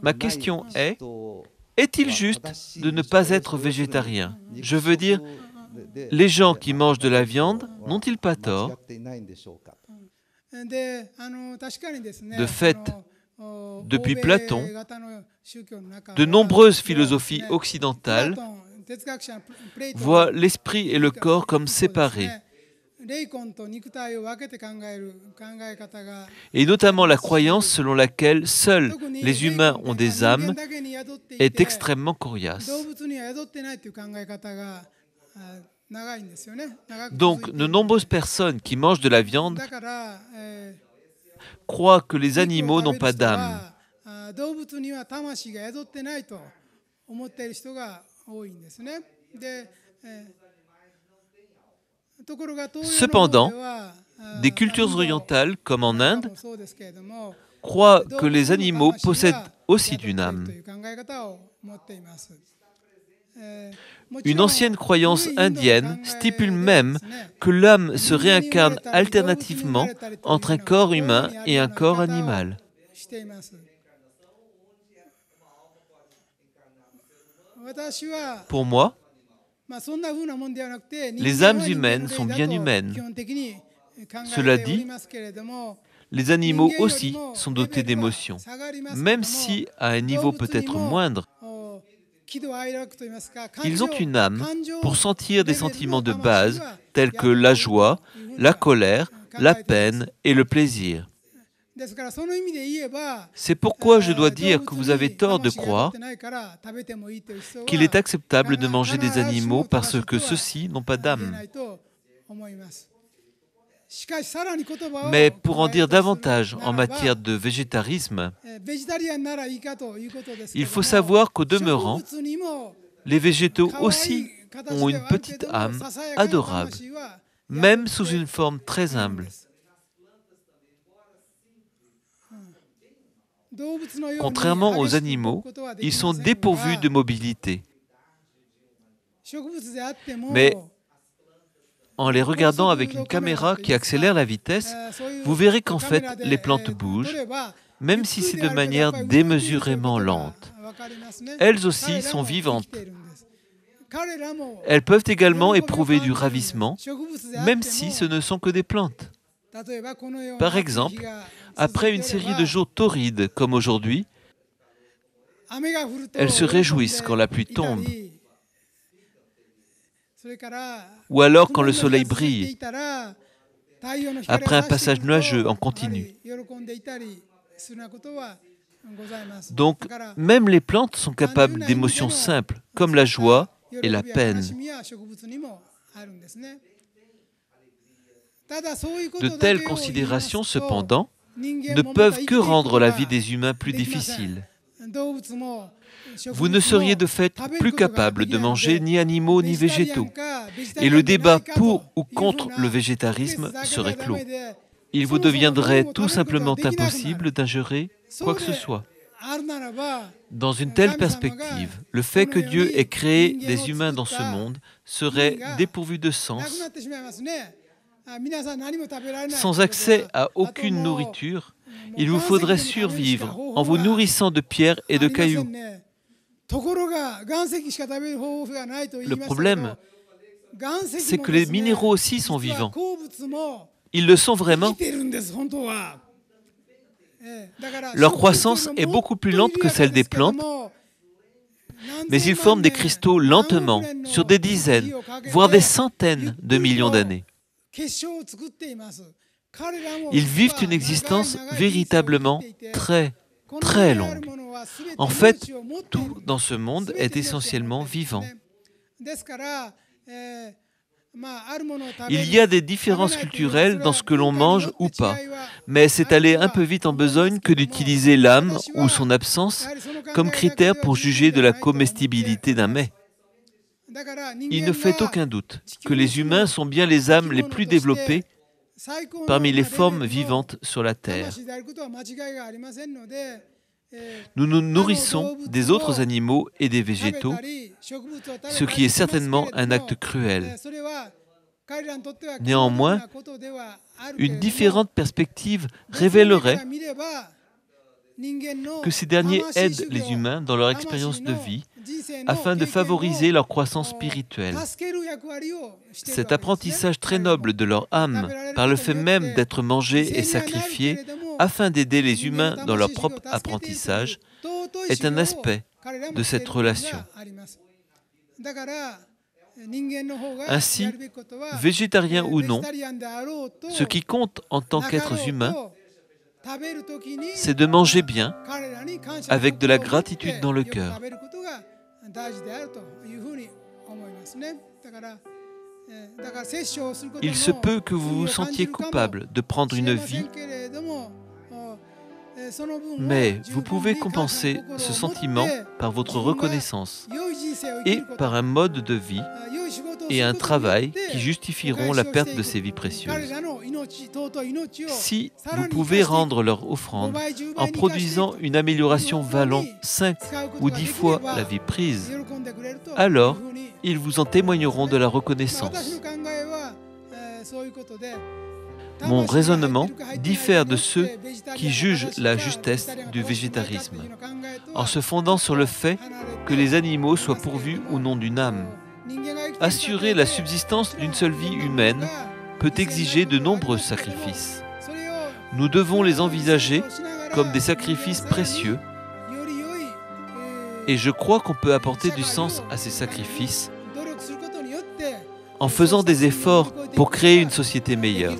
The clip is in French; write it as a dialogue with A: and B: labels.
A: Ma question est-il juste de ne pas être végétarien? Je veux dire, les gens qui mangent de la viande n'ont-ils pas tort? De fait, depuis Platon, de nombreuses philosophies occidentales voient l'esprit et le corps comme séparés, et notamment la croyance selon laquelle seuls les humains ont des âmes est extrêmement coriace. Donc, de nombreuses personnes qui mangent de la viande croient que les animaux n'ont pas d'âme. Cependant, des cultures orientales, comme en Inde, croient que les animaux possèdent aussi une âme. Une ancienne croyance indienne stipule même que l'âme se réincarne alternativement entre un corps humain et un corps animal. Pour moi, les âmes humaines sont bien humaines. Cela dit, les animaux aussi sont dotés d'émotions, même si à un niveau peut-être moindre. Ils ont une âme pour sentir des sentiments de base tels que la joie, la colère, la peine et le plaisir. C'est pourquoi je dois dire que vous avez tort de croire qu'il est acceptable de manger des animaux parce que ceux-ci n'ont pas d'âme. Mais pour en dire davantage en matière de végétarisme, il faut savoir qu'au demeurant, les végétaux aussi ont une petite âme adorable, même sous une forme très humble. Contrairement aux animaux, ils sont dépourvus de mobilité. Mais en les regardant avec une caméra qui accélère la vitesse, vous verrez qu'en fait, les plantes bougent, même si c'est de manière démesurément lente. Elles aussi sont vivantes. Elles peuvent également éprouver du ravissement, même si ce ne sont que des plantes. Par exemple, après une série de jours torrides comme aujourd'hui, elles se réjouissent quand la pluie tombe, ou alors quand le soleil brille, après un passage nuageux en continu. Donc, même les plantes sont capables d'émotions simples, comme la joie et la peine. De telles considérations, cependant, ne peuvent que rendre la vie des humains plus difficile. Vous ne seriez de fait plus capable de manger ni animaux ni végétaux, et le débat pour ou contre le végétarisme serait clos. Il vous deviendrait tout simplement impossible d'ingérer quoi que ce soit. Dans une telle perspective, le fait que Dieu ait créé des humains dans ce monde serait dépourvu de sens. Sans accès à aucune nourriture, il vous faudrait survivre en vous nourrissant de pierres et de cailloux. Le problème, c'est que les minéraux aussi sont vivants. Ils le sont vraiment. Leur croissance est beaucoup plus lente que celle des plantes, mais ils forment des cristaux lentement, sur des dizaines, voire des centaines de millions d'années. Ils vivent une existence véritablement très, très longue. En fait, tout dans ce monde est essentiellement vivant. Il y a des différences culturelles dans ce que l'on mange ou pas, mais c'est aller un peu vite en besogne que d'utiliser l'âme ou son absence comme critère pour juger de la comestibilité d'un mets. Il ne fait aucun doute que les humains sont bien les âmes les plus développées parmi les formes vivantes sur la Terre. Nous nous nourrissons des autres animaux et des végétaux, ce qui est certainement un acte cruel. Néanmoins, une différente perspective révélerait que ces derniers aident les humains dans leur expérience de vie afin de favoriser leur croissance spirituelle. Cet apprentissage très noble de leur âme, par le fait même d'être mangés et sacrifiés afin d'aider les humains dans leur propre apprentissage, est un aspect de cette relation. Ainsi, végétarien ou non, ce qui compte en tant qu'êtres humains, c'est de manger bien, avec de la gratitude dans le cœur. Il se peut que vous vous sentiez coupable de prendre une vie, mais vous pouvez compenser ce sentiment par votre reconnaissance et par un mode de vie et un travail qui justifieront la perte de ces vies précieuses. Si vous pouvez rendre leur offrande en produisant une amélioration valant 5 ou 10 fois la vie prise, alors ils vous en témoigneront de la reconnaissance. Mon raisonnement diffère de ceux qui jugent la justesse du végétarisme, en se fondant sur le fait que les animaux soient pourvus ou non d'une âme. Assurer la subsistance d'une seule vie humaine peut exiger de nombreux sacrifices. Nous devons les envisager comme des sacrifices précieux, et je crois qu'on peut apporter du sens à ces sacrifices en faisant des efforts pour créer une société meilleure.